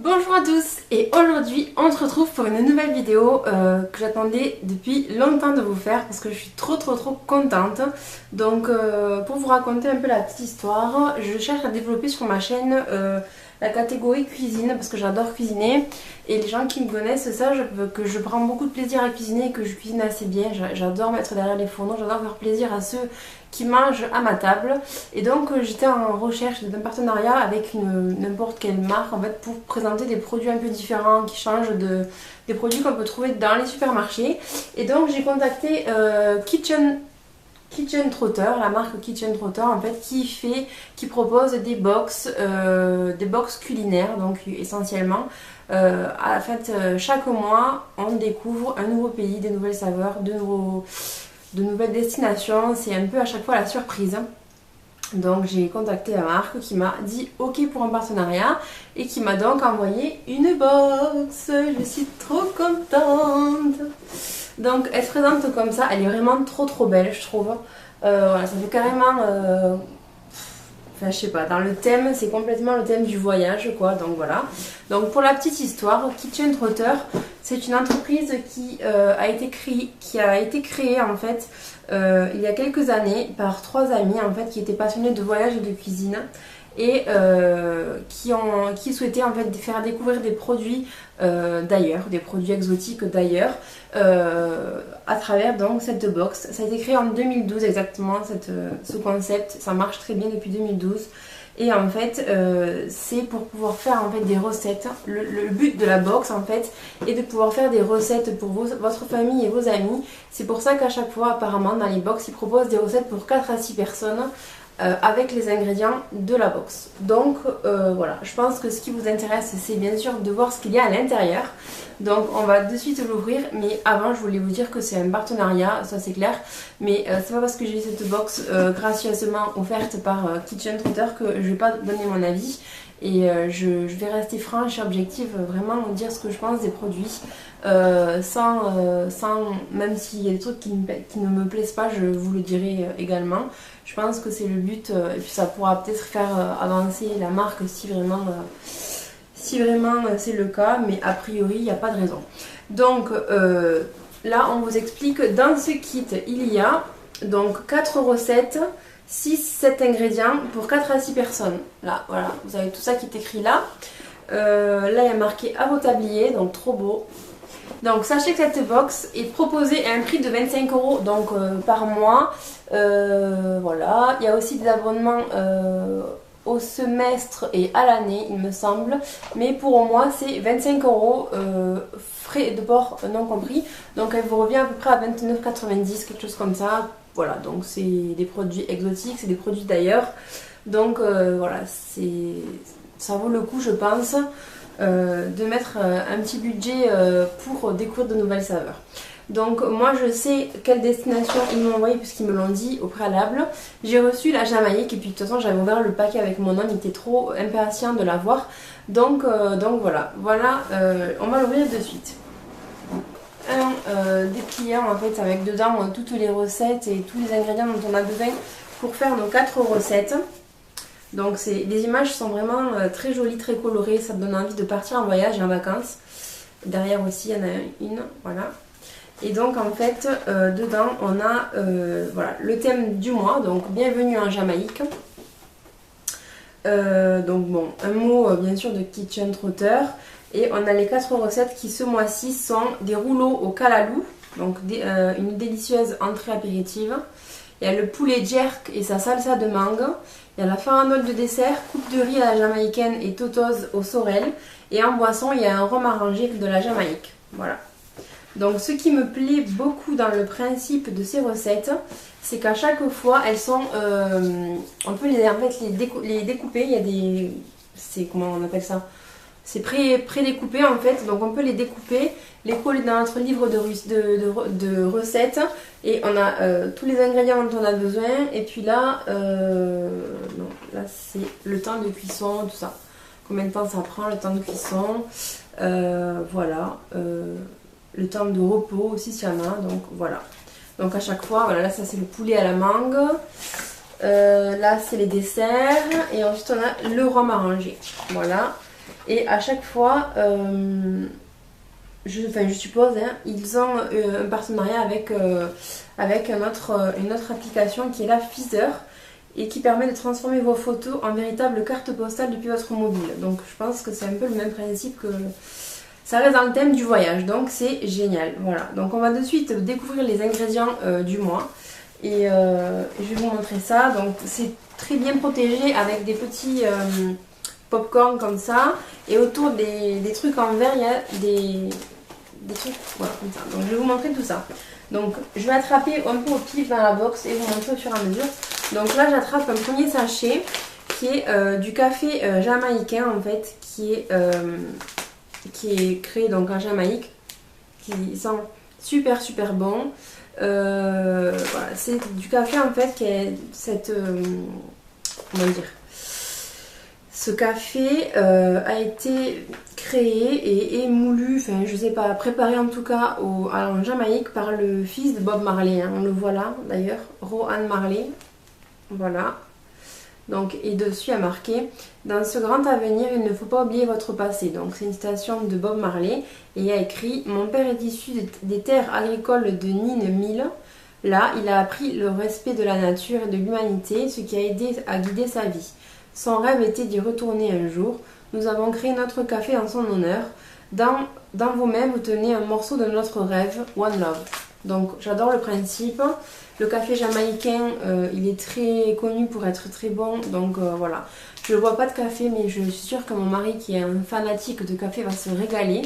Bonjour à tous et aujourd'hui on se retrouve pour une nouvelle vidéo que j'attendais depuis longtemps de vous faire parce que je suis trop contente. Donc pour vous raconter un peu la petite histoire, je cherche à développer sur ma chaîne la catégorie cuisine parce que j'adore cuisiner et les gens qui me connaissent savent que je prends beaucoup de plaisir à cuisiner et que je cuisine assez bien. J'adore mettre derrière les fourneaux, j'adore faire plaisir à ceux qui mangent à ma table et donc j'étais en recherche d'un partenariat avec n'importe quelle marque en fait pour présenter des produits un peu différents qui changent des produits qu'on peut trouver dans les supermarchés. Et donc j'ai contacté Kitchen Trotter, la marque Kitchen Trotter en fait qui propose des box culinaires, donc essentiellement en fait chaque mois on découvre un nouveau pays, des nouvelles saveurs, de nouvelles destinations, c'est un peu à chaque fois la surprise. Donc j'ai contacté la marque qui m'a dit ok pour un partenariat et qui m'a donc envoyé une box. Je suis trop contente. Donc elle se présente comme ça, elle est vraiment trop belle je trouve. Voilà, ça fait carrément enfin je sais pas, dans le thème, c'est complètement le thème du voyage quoi, donc voilà. Donc pour la petite histoire, Kitchen Trotter, c'est une entreprise qui a été créée en fait il y a quelques années par trois amis en fait qui étaient passionnés de voyage et de cuisine et qui souhaitaient en fait faire découvrir des produits d'ailleurs, des produits exotiques d'ailleurs à travers donc cette box. Ça a été créé en 2012 exactement, ce concept, ça marche très bien depuis 2012. Et en fait, c'est pour pouvoir faire en fait des recettes. Le but de la box en fait est de pouvoir faire des recettes pour votre famille et vos amis. C'est pour ça qu'à chaque fois, apparemment, dans les box, ils proposent des recettes pour 4 à 6 personnes avec les ingrédients de la box. Donc voilà, je pense que ce qui vous intéresse, c'est bien sûr de voir ce qu'il y a à l'intérieur. Donc on va de suite l'ouvrir, mais avant je voulais vous dire que c'est un partenariat, ça c'est clair, mais c'est pas parce que j'ai cette box gracieusement offerte par Kitchen Trotter que je vais pas donner mon avis et je vais rester franche et objective, vraiment dire ce que je pense des produits sans même s'il y a des trucs qui ne me plaisent pas, je vous le dirai également. Je pense que c'est le but et puis ça pourra peut-être faire avancer la marque si vraiment c'est le cas, mais a priori il n'y a pas de raison. Donc là on vous explique, dans ce kit il y a donc 4 recettes, 6-7 ingrédients pour 4 à 6 personnes. Là voilà, vous avez tout ça qui est écrit là. Là il y a marqué à vos tabliers, donc trop beau. Donc sachez que cette box est proposée à un prix de 25 € donc par mois. Voilà, il y a aussi des abonnements au semestre et à l'année il me semble, mais pour moi c'est 25 € frais de port non compris, donc elle vous revient à peu près à 29,90 quelque chose comme ça. Voilà, donc c'est des produits exotiques, c'est des produits d'ailleurs, donc voilà, ça vaut le coup je pense de mettre un petit budget pour découvrir de nouvelles saveurs. Donc moi je sais quelle destination ils m'ont envoyé puisqu'ils me l'ont dit au préalable. J'ai reçu la Jamaïque et puis de toute façon j'avais ouvert le paquet avec mon homme, il était trop impatient de l'avoir. Donc voilà, on va l'ouvrir de suite. Un dépliant en fait avec dedans toutes les recettes et tous les ingrédients dont on a besoin pour faire nos 4 recettes. Donc les images sont vraiment très jolies, très colorées, ça donne envie de partir en voyage et en vacances. Derrière aussi il y en a une, voilà. Et donc en fait dedans on a voilà, le thème du mois, donc bienvenue en Jamaïque. Donc bon, un mot bien sûr de Kitchen Trotter. Et on a les 4 recettes qui ce mois-ci sont des rouleaux au kalalou, donc une délicieuse entrée apéritive. Il y a le poulet jerk et sa salsa de mangue. Il y a la farandole de dessert, coupe de riz à la jamaïcaine et totoise au sorel. Et en boisson, il y a un rhum arrangé de la Jamaïque. Voilà. Donc ce qui me plaît beaucoup dans le principe de ces recettes, c'est qu'à chaque fois, elles sont... on peut les découper. Il y a des... comment on appelle ça? C'est pré-découpé en fait, donc on peut les découper, les coller dans notre livre de recettes et on a tous les ingrédients dont on a besoin. Et puis là, non, là c'est le temps de cuisson, tout ça. Combien de temps ça prend, le temps de cuisson, voilà, le temps de repos aussi s'il y en a, donc voilà. Donc à chaque fois, voilà, là ça c'est le poulet à la mangue, là c'est les desserts et ensuite on a le rhum arrangé, voilà. Et à chaque fois, je suppose, hein, ils ont un partenariat avec une autre application qui est la Feezer et qui permet de transformer vos photos en véritable carte postale depuis votre mobile. Donc je pense que c'est un peu le même principe que... Ça reste dans le thème du voyage, donc c'est génial. Voilà, donc on va de suite découvrir les ingrédients du mois. Et je vais vous montrer ça. Donc c'est très bien protégé avec des petits popcorn comme ça. Et autour des trucs en verre, il y a des trucs voilà, comme ça. Donc je vais vous montrer tout ça. Donc je vais attraper un peu au pif dans la box et vous montrer au fur et à mesure. Donc là j'attrape un premier sachet qui est du café jamaïcain en fait, qui est créé donc en Jamaïque, qui sent super super bon. Voilà, c'est du café en fait qui est cette comment dire, ce café a été créé et émoulu, enfin je sais pas, préparé en tout cas en Jamaïque par le fils de Bob Marley, hein, on le voit là d'ailleurs, Rohan Marley, voilà. Donc, et dessus a marqué: dans ce grand avenir, il ne faut pas oublier votre passé. Donc, c'est une citation de Bob Marley. Et il y a écrit: mon père est issu des terres agricoles de Nine Mill. Là, il a appris le respect de la nature et de l'humanité, ce qui a aidé à guider sa vie. Son rêve était d'y retourner un jour. Nous avons créé notre café en son honneur. Dans vos mains, vous tenez un morceau de notre rêve, One Love. Donc, j'adore le principe. Le café jamaïcain, il est très connu pour être très bon, donc voilà. Je ne bois pas de café, mais je suis sûre que mon mari, qui est un fanatique de café, va se régaler.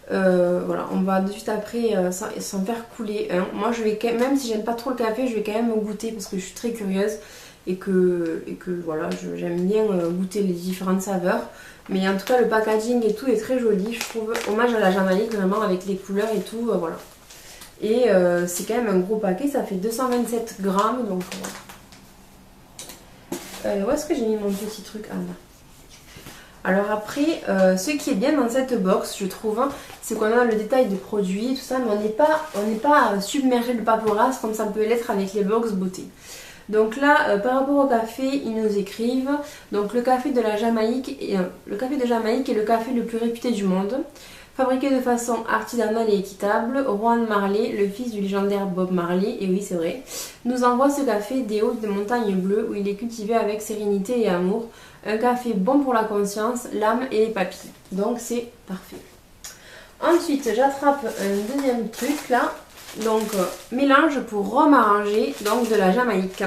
Voilà, on va de suite après s'en faire couler un. Moi, même si j'aime pas trop le café, je vais quand même goûter parce que je suis très curieuse et que voilà, j'aime bien goûter les différentes saveurs. Mais en tout cas, le packaging et tout est très joli, je trouve. Hommage à la Jamaïque, vraiment, avec les couleurs et tout, voilà. Et c'est quand même un gros paquet, ça fait 227 grammes, donc où est-ce que j'ai mis mon petit truc? Ah là. Alors après, ce qui est bien dans cette box, je trouve, hein, c'est qu'on a le détail de produits, tout ça, mais on n'est pas submergé de paperasse comme ça peut l'être avec les box beauté. Donc là, par rapport au café, ils nous écrivent, donc le café de Jamaïque est le café le plus réputé du monde. Fabriqué de façon artisanale et équitable, Rohan Marley, le fils du légendaire Bob Marley, et oui c'est vrai, nous envoie ce café des hautes montagnes bleues où il est cultivé avec sérénité et amour. Un café bon pour la conscience, l'âme et les papilles. Donc c'est parfait. Ensuite j'attrape un deuxième truc là, donc mélange pour rhum arrangé, donc de la Jamaïque.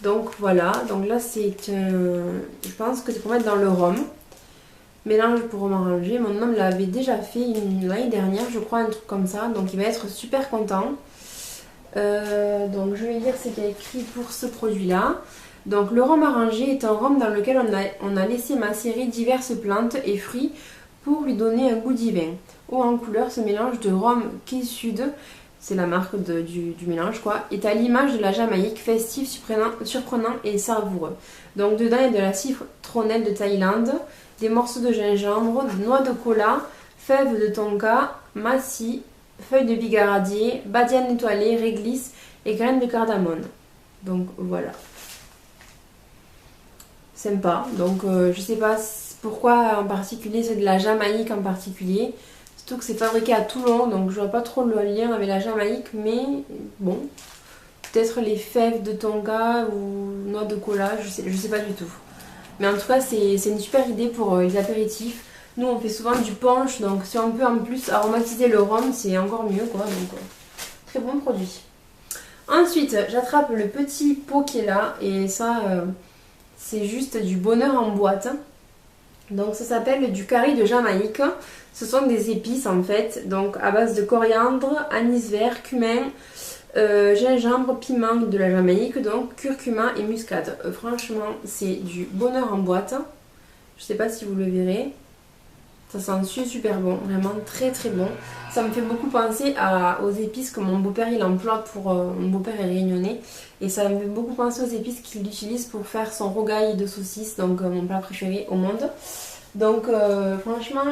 Donc voilà, donc là c'est je pense que c'est pour mettre dans le rhum. Mélange pour rhum arrangé, mon homme l'avait déjà fait l'année dernière, je crois, un truc comme ça, donc il va être super content. Donc je vais lire ce qu'il y a écrit pour ce produit-là. Donc le rhum arrangé est un rhum dans lequel on a laissé macérer diverses plantes et fruits pour lui donner un goût divin. Haut en couleur, ce mélange de rhum Quai Sud, c'est la marque du mélange quoi, est à l'image de la Jamaïque, festif, surprenant et savoureux. Donc dedans il y a de la citronnelle de Thaïlande, des morceaux de gingembre, de noix de cola, fèves de tonka, massis, feuilles de bigaradier, badiane étoilée, réglisse et graines de cardamone. Donc voilà. Sympa. Donc je sais pas pourquoi en particulier, c'est de la Jamaïque en particulier. Surtout que c'est fabriqué à Toulon, donc je vois pas trop le lien avec la Jamaïque, mais bon. Peut-être les fèves de tonka ou noix de cola, je sais pas du tout. Mais en tout cas, c'est une super idée pour les apéritifs. Nous, on fait souvent du punch, donc si on peut en plus aromatiser le rhum, c'est encore mieux, quoi. Donc, très bon produit. Ensuite, j'attrape le petit pot qui est là, et ça, c'est juste du bonheur en boîte. Donc, ça s'appelle du curry de Jamaïque. Ce sont des épices, en fait, donc à base de coriandre, anis vert, cumin, gingembre, piment de la Jamaïque, donc curcuma et muscade. Franchement, c'est du bonheur en boîte. Je sais pas si vous le verrez. Ça sent super bon, vraiment très très bon. Ça me fait beaucoup penser aux épices que mon beau-père il emploie pour... mon beau-père est réunionnais. Et ça me fait beaucoup penser aux épices qu'il utilise pour faire son rogaille de saucisse, donc mon plat préféré au monde. Donc franchement,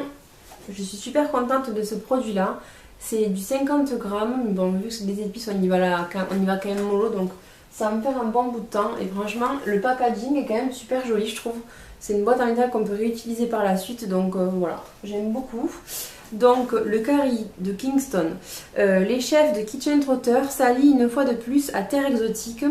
je suis super contente de ce produit-là. C'est du 50 grammes. Bon, vu que c'est des épices, on y va quand même mollo, donc Ça va me faire un bon bout de temps et franchement le packaging est quand même super joli je trouve. C'est une boîte en métal qu'on peut réutiliser par la suite donc voilà, j'aime beaucoup. Donc le curry de Kingston, les chefs de Kitchen Trotter s'allient une fois de plus à Terre Exotique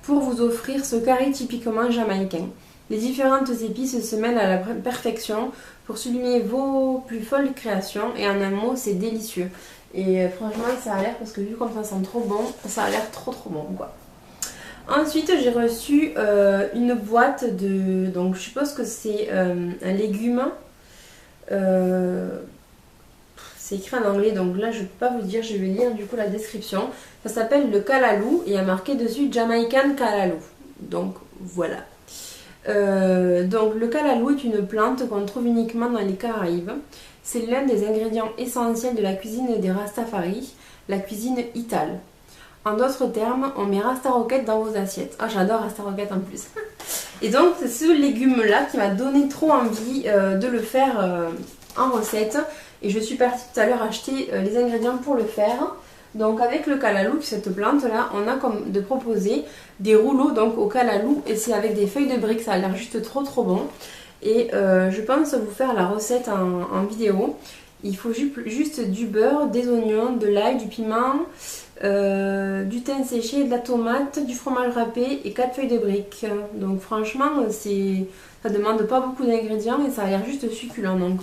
pour vous offrir ce curry typiquement jamaïcain. Les différentes épices se mêlent à la perfection pour sublimer vos plus folles créations et en un mot c'est délicieux. Et franchement ça a l'air, parce que vu comme ça sent trop bon, ça a l'air trop bon quoi. Ensuite j'ai reçu une boîte de, donc je suppose que c'est un légume, c'est écrit en anglais donc là je peux pas vous dire, je vais lire du coup la description. Ça s'appelle le kalalou et il y a marqué dessus Jamaican kalalou, donc voilà. Donc le kalalou est une plante qu'on trouve uniquement dans les Caraïbes. C'est l'un des ingrédients essentiels de la cuisine des Rastafari, la cuisine Itale. En d'autres termes, on met Rasta Rocket dans vos assiettes. Ah, j'adore Rasta Rocket en plus. Et donc, c'est ce légume-là qui m'a donné trop envie de le faire en recette. Et je suis partie tout à l'heure acheter les ingrédients pour le faire. Donc, avec le kalalou, cette plante-là, on a comme de proposer des rouleaux donc au kalalou. Et c'est avec des feuilles de briques, ça a l'air juste trop bon. Et je pense vous faire la recette en vidéo. Il faut juste du beurre, des oignons, de l'ail, du piment, du thym séché, de la tomate, du fromage râpé et 4 feuilles de briques. Donc franchement, ça demande pas beaucoup d'ingrédients et ça a l'air juste succulent. Donc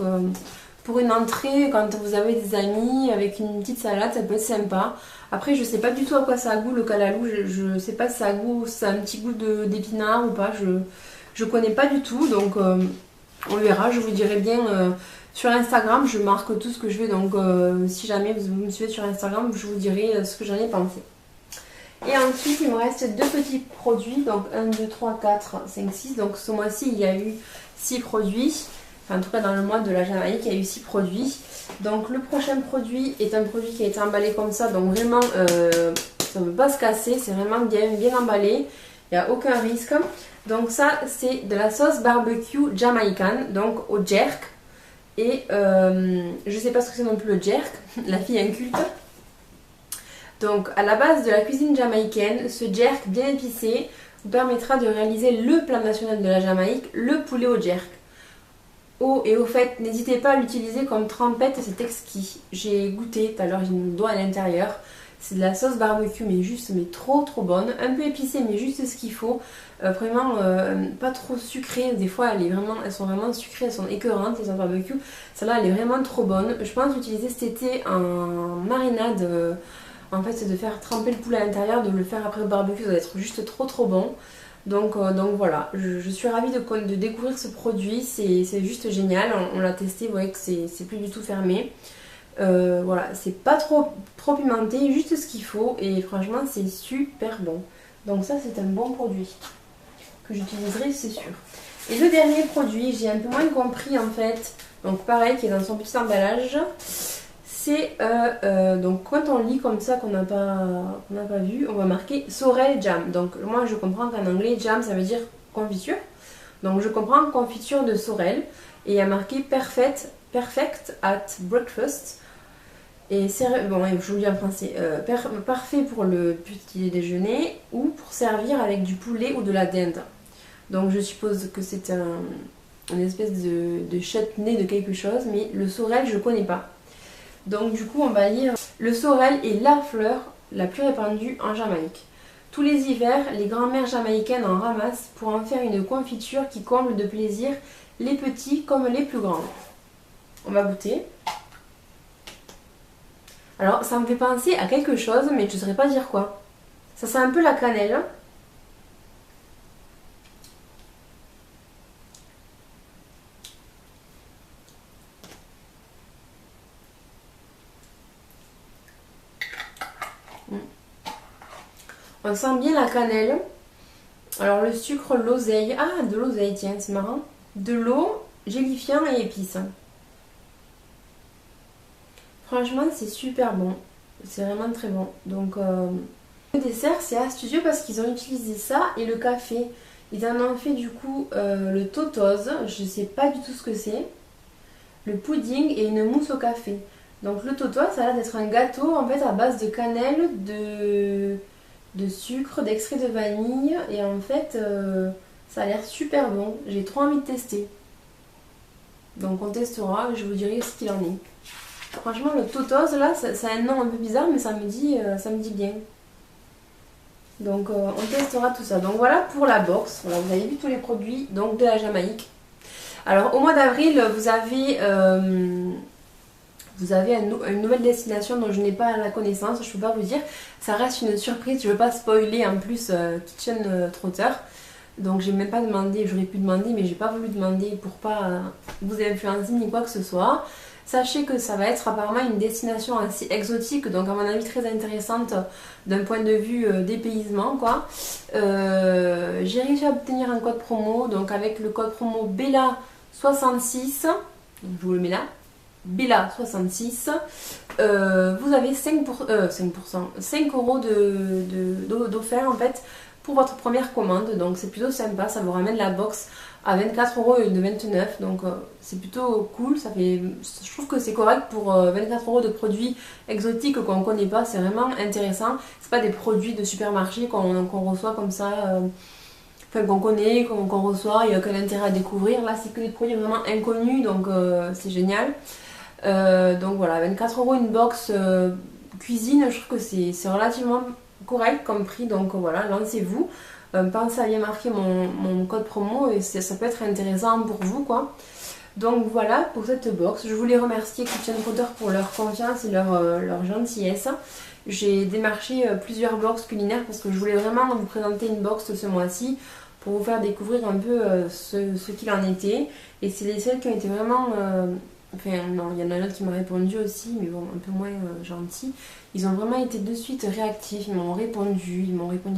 pour une entrée, quand vous avez des amis, avec une petite salade, ça peut être sympa. Après, je sais pas du tout à quoi ça a goût le kalalou. Je sais pas si ça a un petit goût d'épinard ou pas. Je connais pas du tout, donc on verra. Je vous dirai bien sur Instagram, je marque tout ce que je fais, donc si jamais vous me suivez sur Instagram, je vous dirai ce que j'en ai pensé. Et ensuite, il me reste deux petits produits, donc 1, 2, 3, 4, 5, 6. Donc ce mois-ci, il y a eu 6 produits. Enfin, en tout cas, dans le mois de la Jamaïque, il y a eu 6 produits. Donc le prochain produit est un produit qui a été emballé comme ça, donc vraiment, ça ne veut pas se casser, c'est vraiment bien emballé. Il n'y a aucun risque. Donc ça, c'est de la sauce barbecue jamaïcaine, donc au jerk. Et je sais pas ce que c'est non plus le jerk, la fille inculte. Donc à la base de la cuisine jamaïcaine, ce jerk bien épicé vous permettra de réaliser le plat national de la Jamaïque, le poulet au jerk. Oh, et au fait, n'hésitez pas à l'utiliser comme trempette, c'est exquis. J'ai goûté tout à l'heure, j'ai mis le doigt à l'intérieur. C'est de la sauce barbecue mais trop bonne, un peu épicée mais juste ce qu'il faut. Vraiment pas trop sucrée, des fois elles sont vraiment sucrées, elles sont écœurantes les sauces barbecue. Celle-là elle est vraiment trop bonne. Je pense l'utiliser cet été en marinade, en fait c'est de faire tremper le poulet à l'intérieur, de le faire après le barbecue, ça va être juste trop bon. Donc voilà, je suis ravie de découvrir ce produit, c'est juste génial, on l'a testé, vous voyez que c'est plus du tout fermé. Voilà, c'est pas trop pimenté, juste ce qu'il faut et franchement c'est super bon. Donc ça c'est un bon produit que j'utiliserai, c'est sûr. Et le dernier produit, j'ai un peu moins compris en fait, donc pareil qui est dans son petit emballage, c'est donc quand on lit comme ça qu'on n'a pas vu, on va marquer sorrel jam. Donc moi je comprends qu'en anglais jam ça veut dire confiture, donc je comprends confiture de sorrel et il y a marqué perfect at breakfast. Et bon, je vous lis en français, parfait pour le petit déjeuner ou pour servir avec du poulet ou de la dinde. Donc je suppose que c'est une espèce de chutney de quelque chose, mais le sorrel je connais pas. Donc du coup on va lire. Le sorrel est la fleur la plus répandue en Jamaïque. Tous les hivers, les grand-mères jamaïcaines en ramassent pour en faire une confiture qui comble de plaisir les petits comme les plus grands. On va goûter. Alors ça me fait penser à quelque chose, mais je ne saurais pas dire quoi. Ça sent un peu la cannelle. On sent bien la cannelle. Alors le sucre, l'oseille. Ah, de l'oseille, tiens, c'est marrant. De l'eau, gélifiant et épices. Franchement, c'est super bon. C'est vraiment très bon. Donc, le dessert, c'est astucieux parce qu'ils ont utilisé ça et le café. Ils en ont fait du coup le totose. Je sais pas du tout ce que c'est. Le pudding et une mousse au café. Donc, le totose, ça a l'air d'être un gâteau en fait à base de cannelle, de sucre, d'extrait de vanille et en fait ça a l'air super bon. J'ai trop envie de tester. Donc on testera et je vous dirai ce qu'il en est. Franchement le Totos là, ça a un nom un peu bizarre mais ça me dit bien. Donc on testera tout ça. Donc voilà pour la box. Voilà, vous avez vu tous les produits donc de la Jamaïque. Alors au mois d'avril vous avez une nouvelle destination dont je n'ai pas la connaissance, je ne peux pas vous dire. Ça reste une surprise, je ne veux pas spoiler en plus Kitchen Trotter. Donc j'ai même pas demandé, j'aurais pu demander mais j'ai pas voulu demander pour pas vous influencer ni quoi que ce soit. Sachez que ça va être apparemment une destination assez exotique, donc à mon avis très intéressante d'un point de vue dépaysement quoi. J'ai réussi à obtenir un code promo, donc avec le code promo Bella66, je vous le mets là, Bella66, vous avez 5 euros d'offert en fait pour votre première commande, donc c'est plutôt sympa, ça vous ramène la box à 24 euros et de 29, donc c'est plutôt cool, je trouve que c'est correct pour 24 euros de produits exotiques qu'on ne connaît pas, c'est vraiment intéressant, c'est pas des produits de supermarché qu'on reçoit comme ça, enfin qu'on connaît, qu'on reçoit, il n'y a aucun intérêt à découvrir, là c'est que des produits vraiment inconnus, donc c'est génial. Donc voilà, 24 euros une box cuisine, je trouve que c'est relativement correct comme prix, donc voilà, lancez-vous. Pensez à bien marquer mon code promo et ça peut être intéressant pour vous quoi. Donc voilà pour cette box. Je voulais remercier Kitchen Trotter pour leur confiance et leur gentillesse. J'ai démarché plusieurs box culinaires parce que je voulais vraiment vous présenter une box ce mois-ci pour vous faire découvrir un peu ce qu'il en était. Et c'est les seules qui ont été vraiment... Enfin non, il y en a un autre qui m'a répondu aussi, mais bon, un peu moins gentil. Ils ont vraiment été de suite réactifs, ils m'ont répondu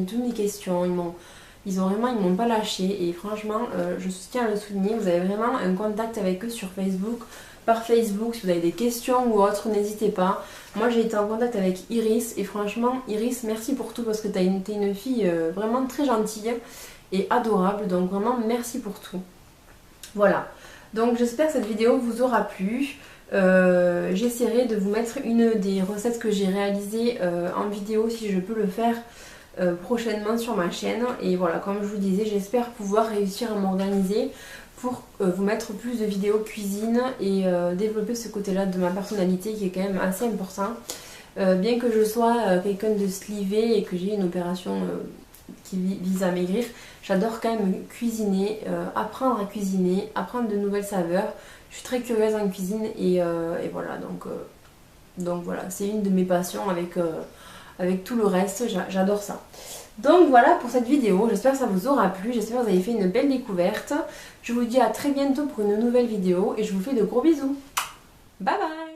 toutes mes questions, ils m'ont pas lâché. Et franchement, je tiens à le souligner, vous avez vraiment un contact avec eux sur Facebook, par Facebook, si vous avez des questions ou autres, n'hésitez pas. Moi j'ai été en contact avec Iris, et franchement, Iris, merci pour tout, parce que t'es une fille vraiment très gentille et adorable, donc vraiment merci pour tout. Voilà. Donc j'espère que cette vidéo vous aura plu. J'essaierai de vous mettre une des recettes que j'ai réalisées en vidéo si je peux le faire prochainement sur ma chaîne. Et voilà, comme je vous disais, j'espère pouvoir réussir à m'organiser pour vous mettre plus de vidéos cuisine et développer ce côté-là de ma personnalité qui est quand même assez important. Bien que je sois quelqu'un de slivé et que j'ai une opération qui vise à maigrir, j'adore quand même cuisiner, apprendre à cuisiner, apprendre de nouvelles saveurs. Je suis très curieuse en cuisine et voilà, donc voilà, c'est une de mes passions avec tout le reste, j'adore ça. Donc voilà pour cette vidéo, j'espère que ça vous aura plu, j'espère que vous avez fait une belle découverte. Je vous dis à très bientôt pour une nouvelle vidéo et je vous fais de gros bisous. Bye bye.